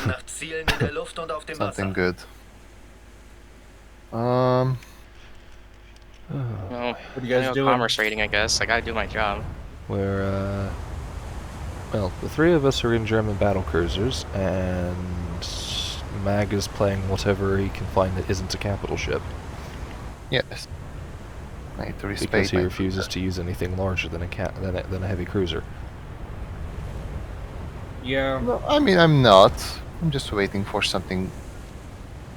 Nach Zielen in der Luft und auf dem Something Wasser. good. Um, Well, What are you I'm guys gonna go doing? commerce rating, I guess. I gotta do my job. We're, well, the three of us are in German battle cruisers, and Mag is playing whatever he can find that isn't a capital ship, yes. I need to respect because he my refuses cruiser. to use anything larger than a heavy cruiser. Yeah. No, I mean, I'm not. I'm just waiting for something.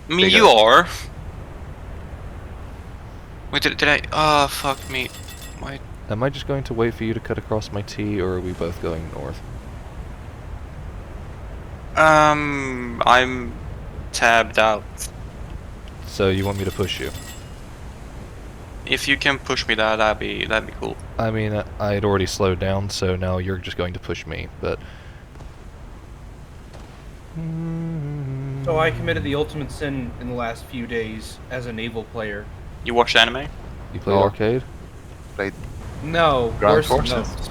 I mean, Bigger. you are. Wait, did I? Oh, fuck me. Why? Am I just going to wait for you to cut across my T, or are we both going north? I'm tabbed out. So you want me to push you? If you can push me that'd be cool. I mean, I had already slowed down, so now you're just going to push me, but... So I committed the ultimate sin in the last few days as a naval player. You watch anime? You played Oh. arcade? Played No. Ground worse than forces? those.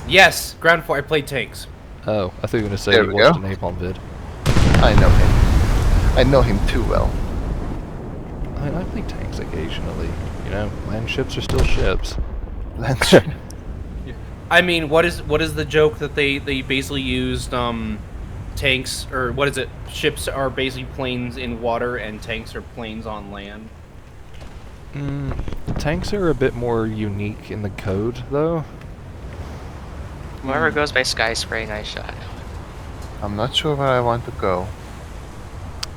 Yes, ground force. I played tanks. Oh, I thought you were going to say There you we watched go. a Napalm vid. I know him. I know him too well. I play tanks occasionally. You know, land ships are still ships. I mean, what is the joke that they basically used tanks, or what is it? Ships are basically planes in water and tanks are planes on land. Tanks are a bit more unique in the code, though. Whoever goes by Sky Spray, nice shot. I'm not sure where I want to go.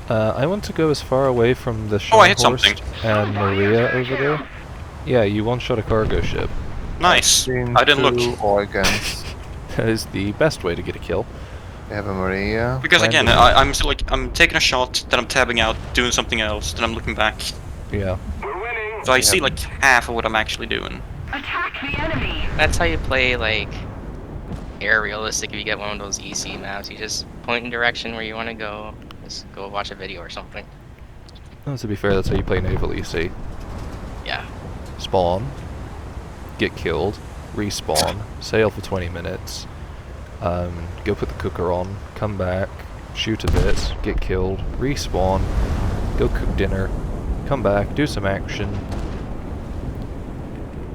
I want to go as far away from the Oh, I hit Scharnhorst something. and Maria over there. Yeah, you one-shot a cargo ship. Nice. Been I didn't to look. organs. That is the best way to get a kill. We have a Maria. Because again, Landing. I'm still like I'm taking a shot, then I'm tabbing out, doing something else, then I'm looking back. Yeah. So I see like half of what I'm actually doing. Attack the enemy! That's how you play, like, air realistic if you get one of those EC maps. You just point in direction where you want to go. Just go watch a video or something. Well, to be fair, that's how you play naval EC. Yeah. Spawn, get killed, respawn, sail for 20 minutes, go put the cooker on, come back, shoot a bit, get killed, respawn, go cook dinner, come back, do some action,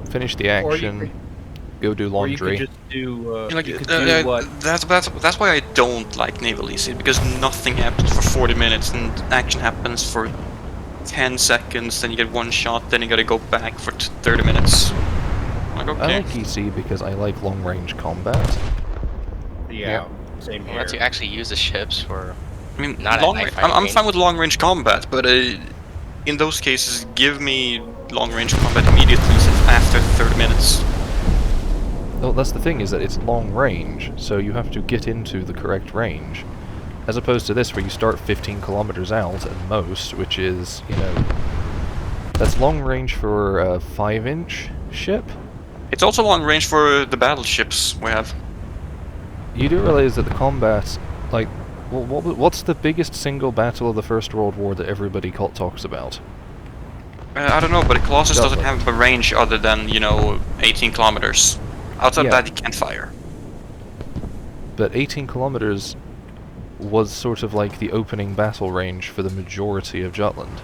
finish the Or you action, could- go do Or you laundry. could just do. Like, You could do what? that's why I don't like naval EC, because nothing happens for 40 minutes and action happens for 10 seconds, then you get one shot, then you gotta go back for 30 minutes. Like, I okay. like EC because I like long-range combat. Yeah. Same here. Once you actually use the ships for... I mean, Not at long night range, fighting I'm range. fine with long range combat, but in those cases, give me long range combat immediately after 30 minutes. Well, that's the thing, is that it's long range, so you have to get into the correct range. As opposed to this, where you start 15 kilometers out at most, which is, you know... That's long range for a 5-inch ship? It's also long range for the battleships we have. You do realize that the combat, like... Well, what's the biggest single battle of the First World War that everybody talks about? I don't know, but Colossus doesn't Jutland. have a range other than, you know, 18 kilometers. Outside Yeah. that, you can't fire. But 18 kilometers was sort of like the opening battle range for the majority of Jutland.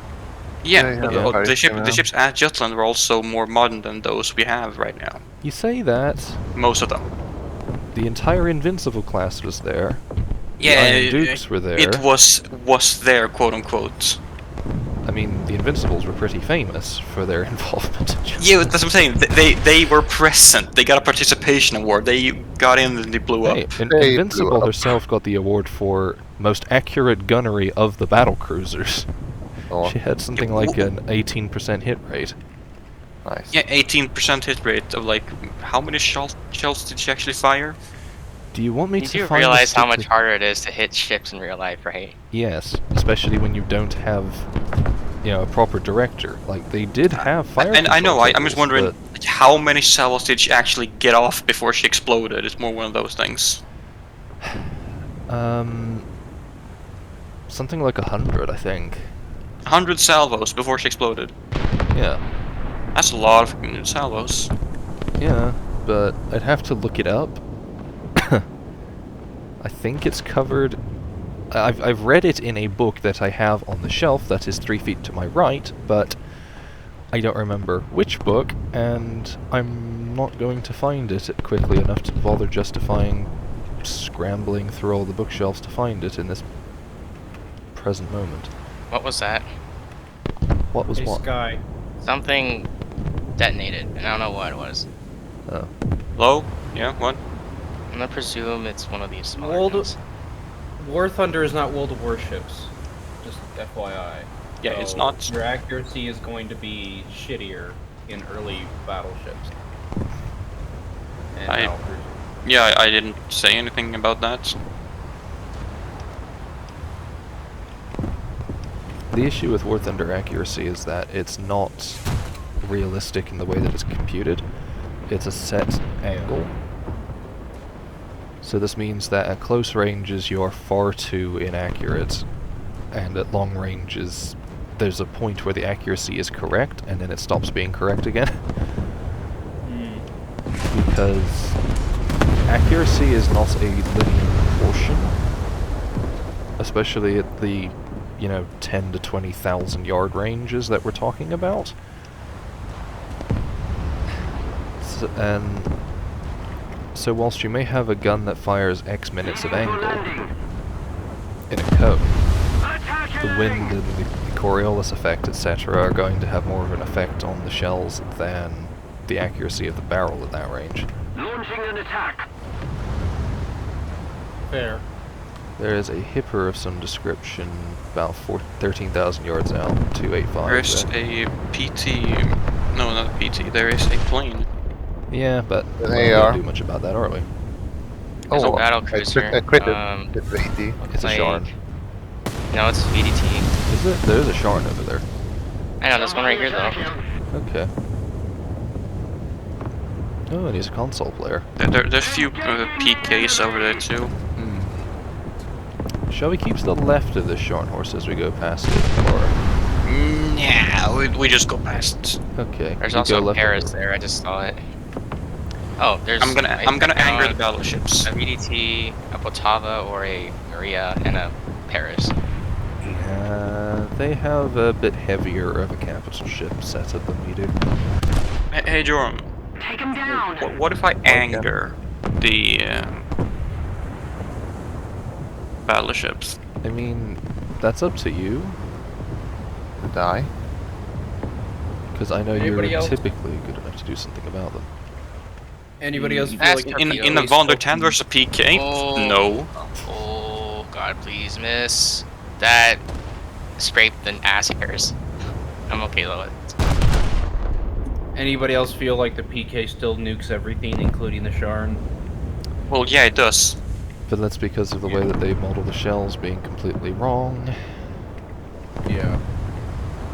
Yeah, Yeah, but yeah, very the similar. ships at Jutland were also more modern than those we have right now. You say that, Most of them. the entire Invincible class was there. Yeah, the Iron Dukes were there. It was there, quote unquote. I mean, the Invincibles were pretty famous for their involvement in Jutland. Yeah, that's what I'm saying. They were present. They got a participation award. They got in and they blew Hey, up. They blew Invincible up. herself got the award for most accurate gunnery of the battle cruisers. Oh, She had something like an 18% hit rate. nice. Yeah, 18% hit rate of like how many shells did she actually fire? Do you want me You to do find the realize how much stati- harder it is to hit ships in real life, right? Yes, especially when you don't have, you know, a proper director. Like, they did have fire And I know, control I'm just tables, wondering but like, how many shells did she actually get off before she exploded? It's more one of those things. something like 100, I think. 100 salvos before she exploded. Yeah. That's a lot of fucking salvos. Yeah, but I'd have to look it up. I think it's covered I've read it in a book that I have on the shelf that is 3 feet to my right, but I don't remember which book, and I'm not going to find it quickly enough to bother justifying scrambling through all the bookshelves to find it in this present moment. What was that? What was Hey, what? Sky. Something detonated, and I don't know what it was. Oh. Low? Yeah, what? I'm gonna presume it's one of these smaller World guns. War Thunder is not World of Warships. Just FYI. Yeah, So it's not. Your accuracy is going to be shittier in early battleships. And I- battlecruisers. Yeah, I didn't say anything about that. The issue with War Thunder accuracy is that it's not realistic in the way that it's computed. It's a set angle. So this means that at close ranges you are far too inaccurate, and at long ranges there's a point where the accuracy is correct and then it stops being correct again. Because accuracy is not a linear proportion, especially at the 10 to 20,000 yard ranges that we're talking about. So whilst you may have a gun that fires X minutes of angle in a cone, the wind and the Coriolis effect, etc., are going to have more of an effect on the shells than the accuracy of the barrel at that range. Launching an attack. Fair. There is a hipper of some description about 13,000 yards out, 285. There's there. a PT. No, not a PT. There is a plane. Yeah, but They we are. don't do much about that, are we? There's a Oh, battle I cruiser. quit it. Um, It's 80. It's a like- Sharn. No, it's VDT. Is it? There's a Sharn over there. I know, there's one right here though. Okay. Oh, and he's a console player. There's a few PKs over there too. Hmm. Shall we keep to the left of this Scharnhorst as we go past it, or Yeah, we just go past. okay? There's you also go a left or Paris right? there, I just saw it. Oh, there's... I'm gonna I anger the found battleships. a VDT, a Poltava, or a Maria, and a Paris. They have a bit heavier of a capital ship setup than we do. Hey, Joram. Take him down. What if I anger the battleships? I mean, that's up to you, Die. because I know Anybody you're else? typically good enough to do something about them. Anybody else feel Ask like him. In the Von der Tan there's a PK? Oh. No. Oh, God, please miss. That scraped the ass hairs. I'm okay though. Anybody else feel like the PK still nukes everything, including the Sharn? Well, yeah, it does. But that's because of the way that they model the shells being completely wrong. Yeah.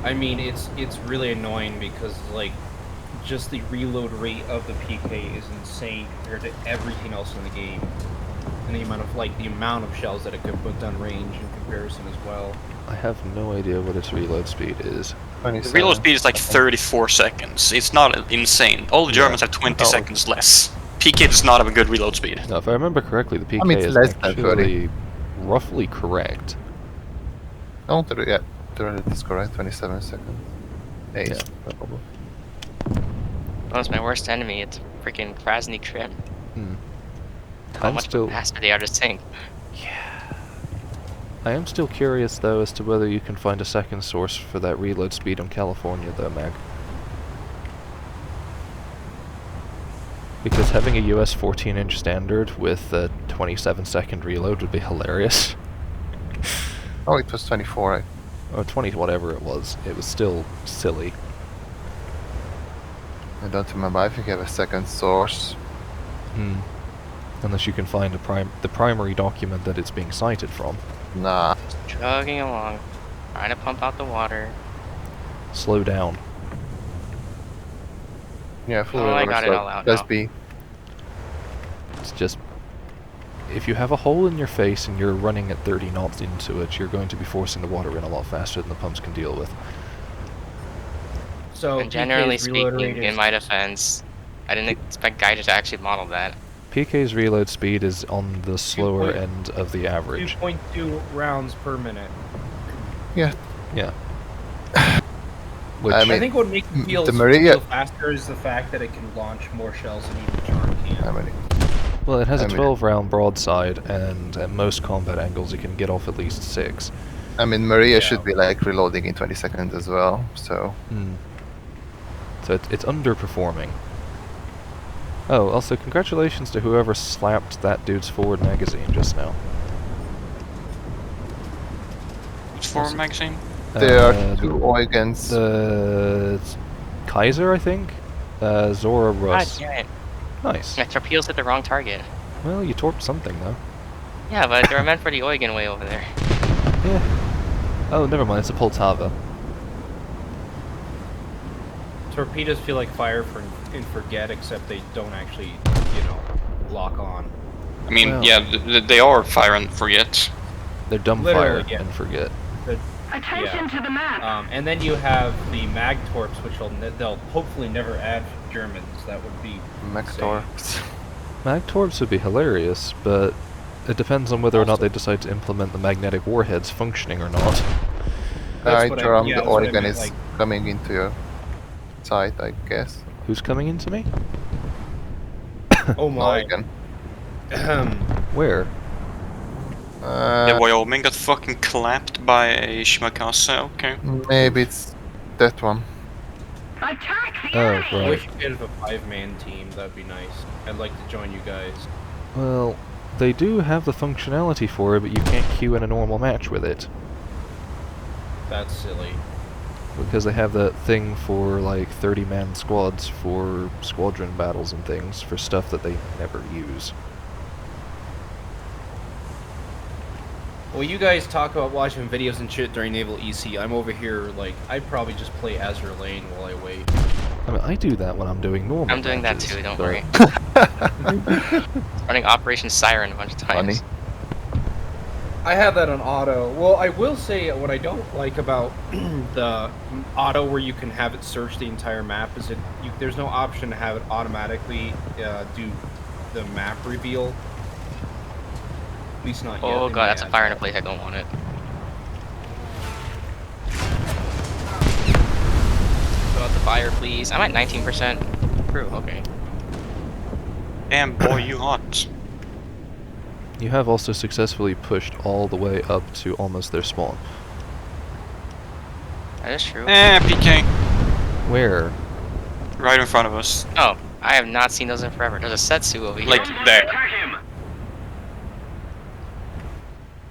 I mean, it's really annoying because, like, just the reload rate of the PK is insane compared to everything else in the game. And the amount of shells that it could put down range in comparison as well. I have no idea what its reload speed is. The 27. reload speed is like 34 seconds. It's not insane. All the Germans have 20 Oh. seconds less. PK does not have a good reload speed. Now, if I remember correctly, the PK I mean, it's is less than 30. actually roughly correct. No, yeah, the Reddit is correct. 27 seconds. 8. Yeah, probably. Oh, it's my worst enemy. It's freaking Krasny Krym. Hmm. How I'm much still- faster they are to sink. I am still curious, though, as to whether you can find a second source for that reload speed on California, though, Mag. Because having a US 14-inch standard with a 27-second reload would be hilarious. Oh, it was 24. Or 20, whatever it was. It was still silly. I don't remember. I think I have a second source. Hmm. Unless you can find the primary document that it's being cited from. Nah. Chugging along, trying to pump out the water. Slow down. Yeah, full Oh, I reverse, got it so all out Press now. B. It's just... If you have a hole in your face and you're running at 30 knots into it, you're going to be forcing the water in a lot faster than the pumps can deal with. So, And generally PK's reload speaking, rate in is- my defense, I didn't expect Gaija to actually model that. PK's reload speed is on the slower end of the average. 2.2 rounds per minute. Yeah. Which, I I mean, think what makes it feel Maria- faster is the fact that it can launch more shells than even Charm can. How many? well, it has a I mean- 12-round broadside, and at most combat angles you can get off at least 6. I mean, Maria Yeah. should be like reloading in 20 seconds as well, so... So it's underperforming. Oh, also congratulations to whoever slapped that dude's forward magazine just now. It's for magazine. There are 2 Oigans. The Kaiser, I think? Zora God Russ. damn it. Nice. My torpedoes hit the wrong target. Well, you torped something, though. Yeah, but they were meant for the Eugen way over there. Yeah. Oh, never mind, it's a Poltava. Torpedoes feel like fire in Forget, except they don't actually, lock on. I mean, Well. yeah, they are fire and forget. They're dumbfire Literally, yeah. and forget. Attention to the map. And then you have the Mag Torps, which they'll hopefully never add for Germans. That would be Mector. Magtorps would be hilarious, but it depends on whether or not they decide to implement the magnetic warheads functioning or not. Right, what I- Jerome, yeah, the that's what I Oigan meant, is like- coming into your side, I guess. Who's coming into me? Oh my. Oigan. Where? Yeah, Wyoming got fucking clapped by a Shimakaze, okay. Maybe it's that one. Attack the Oh, enemy. I right. wish you could have a 5-man team. That'd be nice. I'd like to join you guys. Well, they do have the functionality for it, but you can't queue in a normal match with it. That's silly. Because they have that thing for, like, 30-man squads for squadron battles and things, for stuff that they never use. Well, you guys talk about watching videos and shit during Naval EC. I'm over here, like, I'd probably just play Azure Lane while I wait. I mean, I do that when I'm doing normal I'm doing that matches, too, don't but- worry. Running Operation Siren a bunch of times. Funny. I have that on auto. Well, I will say what I don't like about the auto where you can have it search the entire map is there's no option to have it automatically do the map reveal. At least not yet. Oh They god, might that's a add fire in a that. place, I don't want it. Put out the fire, please. I'm at 19% crew, okay. Damn, boy, you hot. You have also successfully pushed all the way up to almost their spawn. That is true. PK. Where? Right in front of us. Oh, I have not seen those in forever. There's a Setsu over here. Like, Someone there. attack him.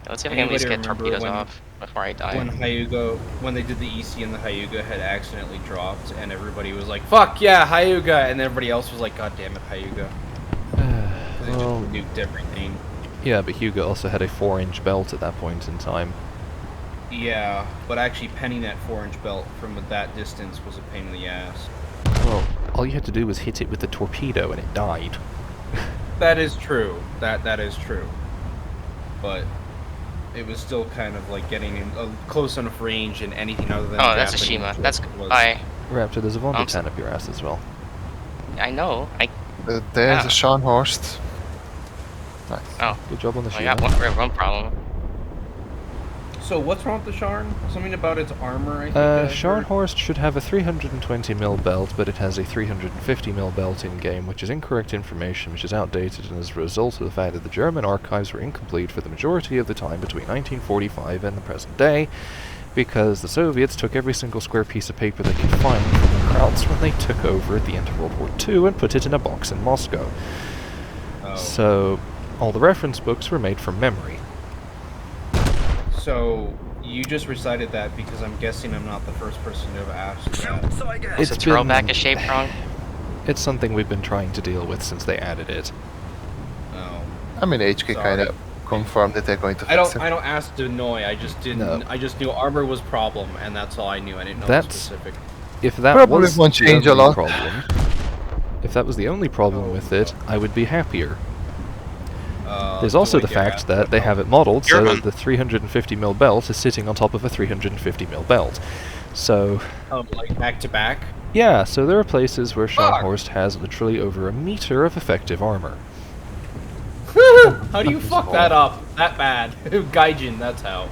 Let's see if I can at least Anybody get remember torpedoes when- off before I die. When they did the EC and the Hyuga had accidentally dropped, and everybody was like, "Fuck yeah, Hyuga!" and everybody else was like, "God damn it, Hyuga!" They Well, just nuked everything. yeah, but Hugo also had a 4-inch belt at that point in time. Yeah, but actually penning that 4-inch belt from that distance was a pain in the ass. Well, all you had to do was hit it with the torpedo and it died. That is true. That is true. But it was still kind of like getting in close enough range and anything other than. Oh, that's a Japanese Shima. That's was- I. Raptor, there's a I'm Vondertan up your ass as well. I know. There's Ah. a Scharnhorst. Nice. Oh, Good job on the I Shima. got one problem. So what's wrong with the Sharn? Something about its armor. I think. Scharnhorst should have a 320mm belt, but it has a 350mm belt in-game, which is incorrect information, which is outdated, and as a result of the fact that the German archives were incomplete for the majority of the time between 1945 and the present day, because the Soviets took every single square piece of paper they could find from the Krauts when they took over at the end of World War II and put it in a box in Moscow. Oh. So, all the reference books were made from memory. So you just recited that because I'm guessing I'm not the first person to have asked that. So I guess. Is the It's throwback been- is shaped wrong? It's something we've been trying to deal with since they added it. Oh. I mean, HK kind Sorry. of confirmed that they're going to I fix don't. it. I don't ask to annoy. I just didn't. No. I just knew armor was problem, and that's all I knew. I didn't know the That's- specific. If that Probably was won't the change a only lot. problem, if that was the only problem Oh, with it, I would be happier. There's do also I the get fact asked that they about- have it modeled so German. that the 350mm belt is sitting on top of a 350mm belt. So, Oh, like back to back. yeah, so there are places where Fuck. Scharnhorst has literally over a meter of effective armor. How do you fuck that up that bad? Gaijin, that's how.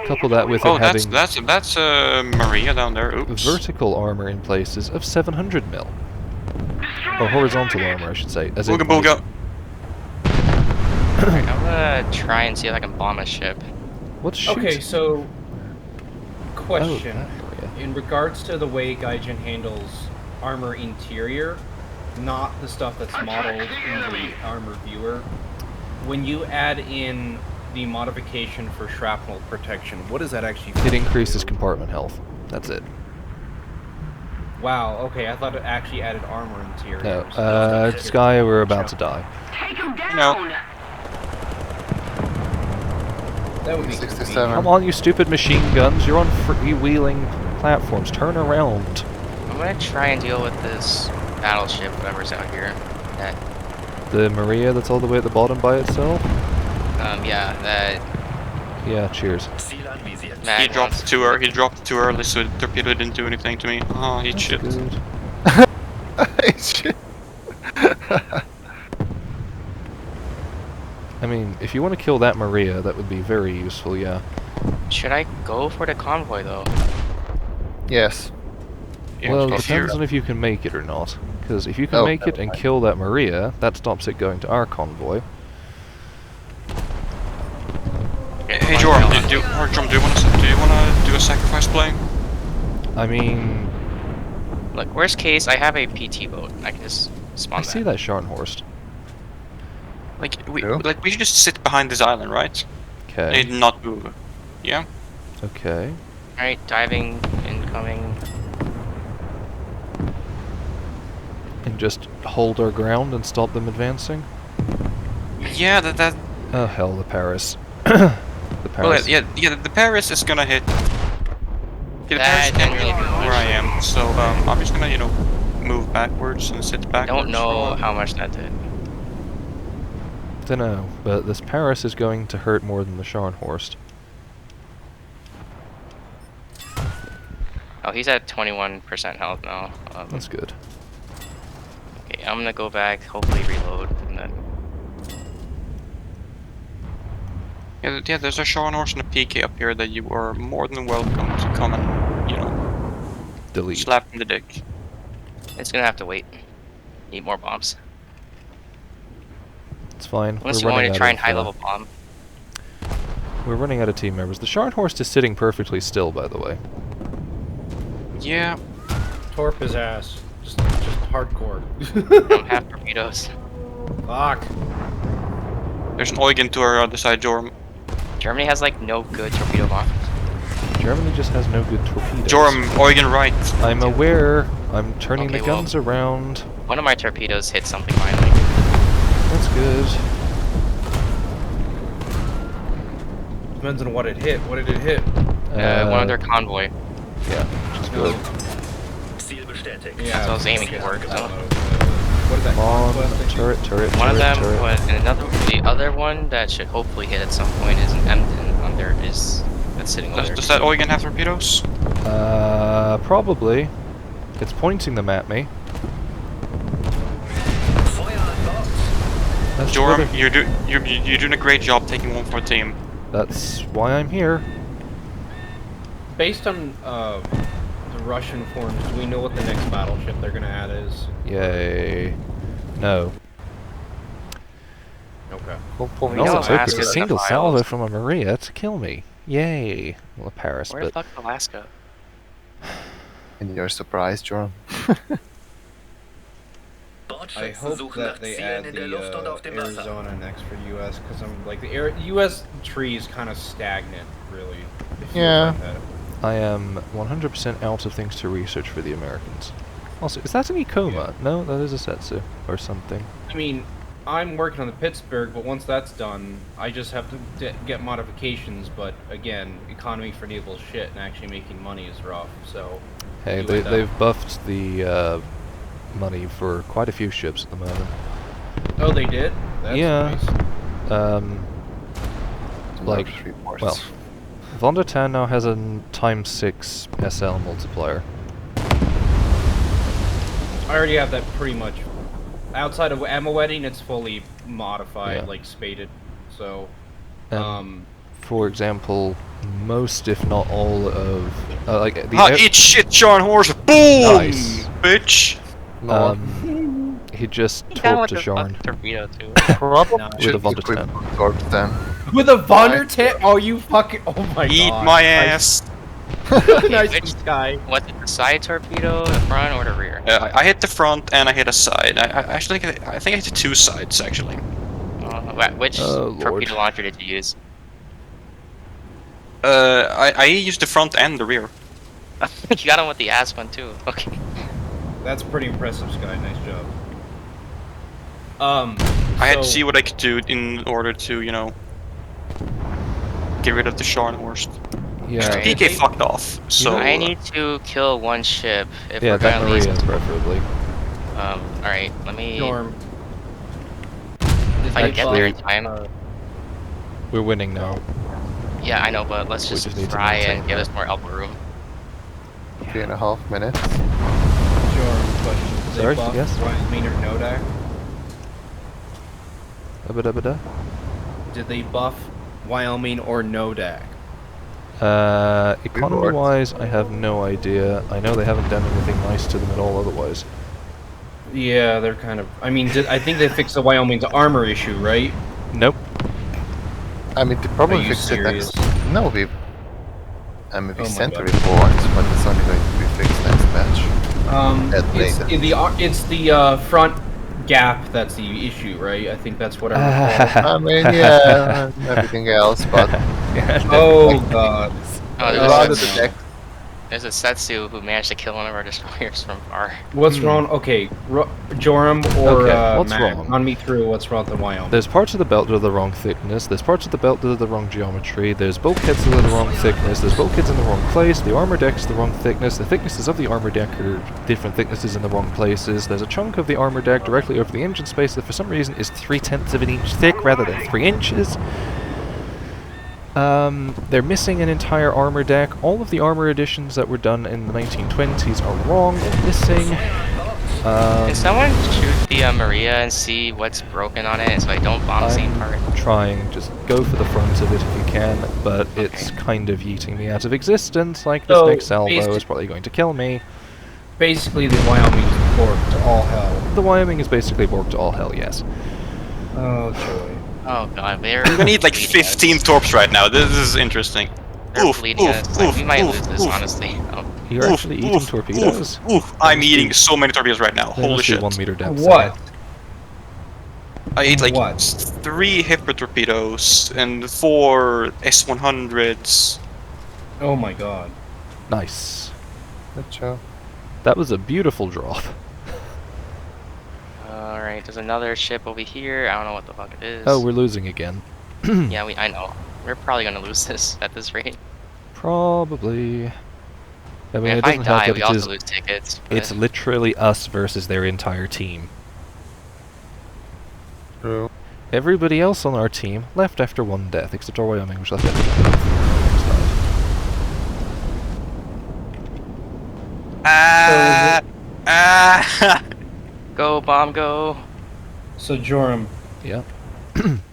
Couple that with it Oh, having that's Maria down there. Oops. vertical armor in places of 700 mil. Or horizontal armor, I should say. As in, Booga booga. Alright, I'm gonna try and see if I can bomb a ship. What's shoot? Okay, so question. Oh, that area. In regards to the way Gaijin handles armor interior, not the stuff that's modeled in the armor viewer, when you add in the modification for shrapnel protection, what does that actually It increases do? compartment health. That's it. Wow, okay, I thought it actually added armor interior. No, Sky, we're about to die. Take him down! No. That would be 67. Come on, you stupid machine guns! You're on freewheeling platforms. Turn around. I'm gonna try and deal with this battleship, whatever's out here. That, The Maria that's all the way at the bottom by itself. yeah, that. Yeah. Cheers. Ziel anvisiert. Mag He dropped wants- too early. He dropped too early, so the torpedo didn't do anything to me. Oh, he shit. Good. Shit. I mean, if you want to kill that Maria, that would be very useful. Yeah. Should I go for the convoy though? Yes. Yeah, Well, it if you're- depends on if you can make it or not. Because if you can Oh, make it never and mind. kill that Maria, that stops it going to our convoy. Hey Joram, do you want to do a sacrifice play? I mean, Look, worst case, I have a PT boat. I can just spawn I see that Scharnhorst. Like we Yeah. we should just sit behind this island, right? Okay. And not move. Yeah. Okay. Alright, diving, incoming. And just hold our ground and stop them advancing? Yeah, that. Oh hell, the Paris. The Well, Paris. yeah. The Paris is gonna hit. Yeah, the That Paris can't didn't really hit do much. where I am, so I'm just gonna move backwards and sit I backwards. don't know for a while. how much that did. Dunno, but this Paris is going to hurt more than the Scharnhorst. Oh, he's at 21% health now. That's good. Okay, I'm gonna go back, hopefully reload, and then. Yeah, there's a Scharnhorst and a PK up here that you are more than welcome to come and, Delete. slap in the dick. It's gonna have to wait. Need more bombs. It's fine. Unless We're you want running me to out try and of, high level bomb. We're running out of team members. The Scharnhorst is sitting perfectly still, by the way. Yeah. Torp his ass. Just hardcore. Don't have torpedoes. Fuck. There's an Eugen to our other side, Joram. Germany has like no good torpedo bombs. Germany just has no good torpedoes. Joram, Eugen right. I'm aware. I'm turning Okay, the well- guns around. One of my torpedoes hit something finally. That's good. Depends on what it hit. What did it hit? One of their convoy. Yeah, which is good. Ziel bestätigt. Yeah. That's what I was aiming okay, for, I so. don't know. What is that? Come on, Conquest? turret, turret, One of turret, them turret. was, and the other one that should hopefully hit at some point is an Emden under that's sitting over there. Does that Eugen have torpedoes? Probably. It's pointing them at me. Feuer an Bord. That's Joram, whether- you're doing a great job taking one for a team. That's why I'm here. Based on the Russian forums, do we know what the next battleship they're gonna add is? Yay. No. Okay. Well, Well, no, know it's okay. Alaska's A in the single files. salvo from a Maria to kill me. Yay. Well, Paris, Where the but fuck Alaska? And you're surprised, Joram. I Bordschützen hope suchen that nach they Zielen add in der Luft und the auf dem Wasser. Arizona next for US, because I'm like the US tree is kind of stagnant, really. if you Yeah. look at it. I am 100% out of things to research for the Americans. Also, is that an Ikoma? Yeah. No, that is a Setsu or something. I mean, I'm working on the Pittsburgh, but once that's done, I just have to get modifications. But again, economy for naval shit and actually making money is rough. So Hey, You end up- they've buffed the money for quite a few ships at the moment. oh, they did. That's Yeah. nice. Like, Three ports. well, Von der Tann now has a ×6 SL multiplier. I already have that pretty much outside of ammo wedding, it's fully modified, Yeah. like spaded. So, And for example, most, if not all, of like the Eat shit, Scharnhorst! Boom! Nice. Bitch! No. he just He down torped with a the Sharn fucking torpedo too. Probably No. with a should Vonda equip 10. Torps then. with a Vonda 10? Oh, you fucking! Oh my Eat god! my ass! nice Which- guy. Was it the side torpedo, the front, or the rear? I hit the front and I hit a side. I actually think I hit the two sides actually. Which Oh, Lord. torpedo launcher did you use? I used the front and the rear. You got him with the ass one too. Okay. That's pretty impressive, Sky. Nice job. I had to so- see what I could do in order to, you know, get rid of the Scharnhorst. Yeah, Alright. PK fucked off, so I need to kill one ship if yeah, we're that gonna at Maria least. preferably. Alright, let me. Norm. If I can get there in time. We're winning now. Yeah, I know, but let's We just just need to try maintain and give that. us more elbow room. 3.5 minutes. Question. Did they Sorry, buff yes? Wyoming or Nodak? Da-ba-da-ba-da. Did they buff Wyoming or Nodak? Economy-wise, I have no idea. I know they haven't done anything nice to them at all otherwise. Yeah, they're kind of. I mean, I think they fixed the Wyoming's armor issue, right? Nope. I mean, they probably Are you fixed it serious? next. No, we. I mean, we Oh my sent a God. report, but it's only going to be fixed next batch. It's latest. the front gap that's the issue, right? I think that's what I recall. I mean, yeah, and everything else, but Yeah, Oh god. Oh, rather there's, the deck. there's a Setsu who managed to kill one of our destroyers from far. What's wrong? Okay, Joram or Okay, what's Mac, wrong? run me through what's wrong with the Wyoming. There's parts of the belt that are the wrong thickness, there's parts of the belt that are the wrong geometry, there's bulkheads that are the wrong thickness, there's bulkheads in the wrong place, the armor deck's the wrong thickness, the thicknesses of the armor deck are different thicknesses in the wrong places, there's a chunk of the armor deck directly over the engine space that for some reason is 3/10 of an inch thick rather than 3 inches. They're missing an entire armor deck. All of the armor additions that were done in the 1920s are wrong and missing. Can someone shoot the Maria and see what's broken on it so I don't bomb the same part? I'm trying, just go for the front of it if you can, but it's kind of yeeting me out of existence, like this So, next salvo is basi- probably going to kill me. Basically, the Wyoming's borked to all hell. The Wyoming is basically borked to all hell, yes. Oh joy. Oh god, they're. we need like bleeding 15 us. torps right now. This is interesting. They're Oof, bleeding oof, us. Like, we oof, might oof, lose this, oof. honestly. Oh. You're actually eating torpedoes? I'm eating so many torpedoes right now. There Holy must be shit. 1 meter depth. What? I ate like What? 3 Hyper torpedoes and 4 S100s. Oh my god. Nice. Good job. That was a beautiful drop. Alright, there's another ship over here. I don't know what the fuck it is. Oh, we're losing again. Yeah, I know. We're probably gonna lose this at this rate. Probably. I mean, if it I doesn't help die, that we it also is. lose tickets. It's but- literally us versus their entire team. True. Everybody else on our team left after 1 death, except our Wyoming, which left after 1 death. Go, bomb, go. So Joram, Yeah.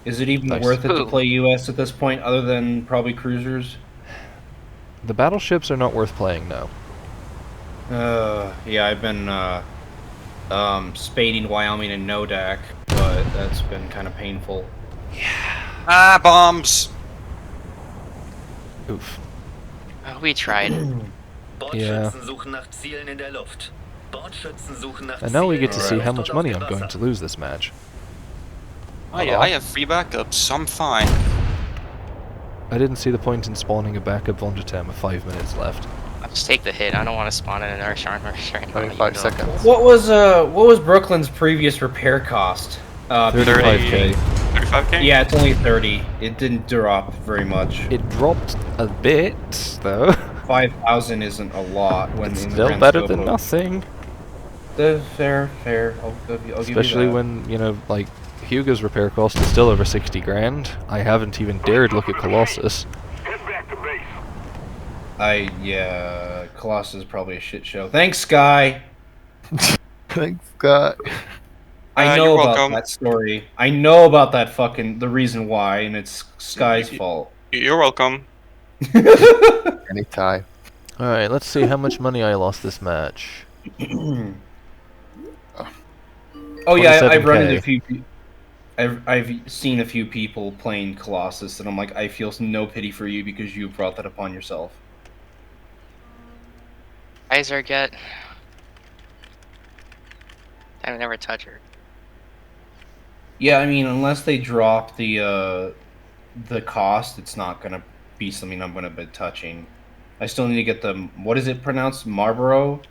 is it even Nice. worth it to Ooh. play US at this point, other than probably cruisers? The battleships are not worth playing now. Yeah, I've been spading Wyoming and Nodak, but that's been kind of painful. Bombs! Oof. We tried. Yeah. Bordschützen suchen nach Zielen in der Luft. Bordschützen suchen nach And now we Zielen get to in see der how Luft much und money auf I'm dem going Wasser. to lose this match. I have free backups, I'm fine. I didn't see the point in spawning a backup Vonda 10 with 5 minutes left. I'll just take the hit. I don't want to spawn in another Scharnhorst right now. 25 even though- seconds. What was Brooklyn's previous repair cost? 35k. 35k? Yeah, it's only 30. It didn't drop very much. It dropped a bit, though. 5,000 isn't a lot when It's in the still grand better scope than of- nothing. Fair. I'll give you Especially that. when, you know, like, Hugo's repair cost is still over 60 grand. I haven't even dared look at Colossus. Colossus is probably a shit show. Thanks, Sky. Thanks, guy. I know you're about welcome. that story. I know about that fucking the reason why, and it's Sky's fault. You're welcome. Anytime. Alright, let's see how much money I lost this match. Oh yeah, I've run 27K. into a few. I've seen a few people playing Colossus, and I'm like, I feel no pity for you because you brought that upon yourself. Kaiser get. I never touch her. Yeah, I mean, unless they drop the cost, it's not gonna be something I'm gonna be touching. I still need to get the what is it pronounced? Marlboro?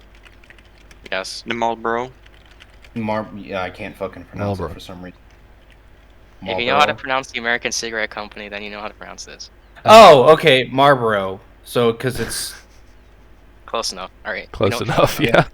Yes. The Marlboro. Yeah, I can't fucking pronounce Marlboro. it for some reason. If you know how to Marlboro? pronounce the American cigarette company, then you know how to pronounce this. Oh, okay, Marlboro. So, because it's Close enough. All right. Close enough, yeah.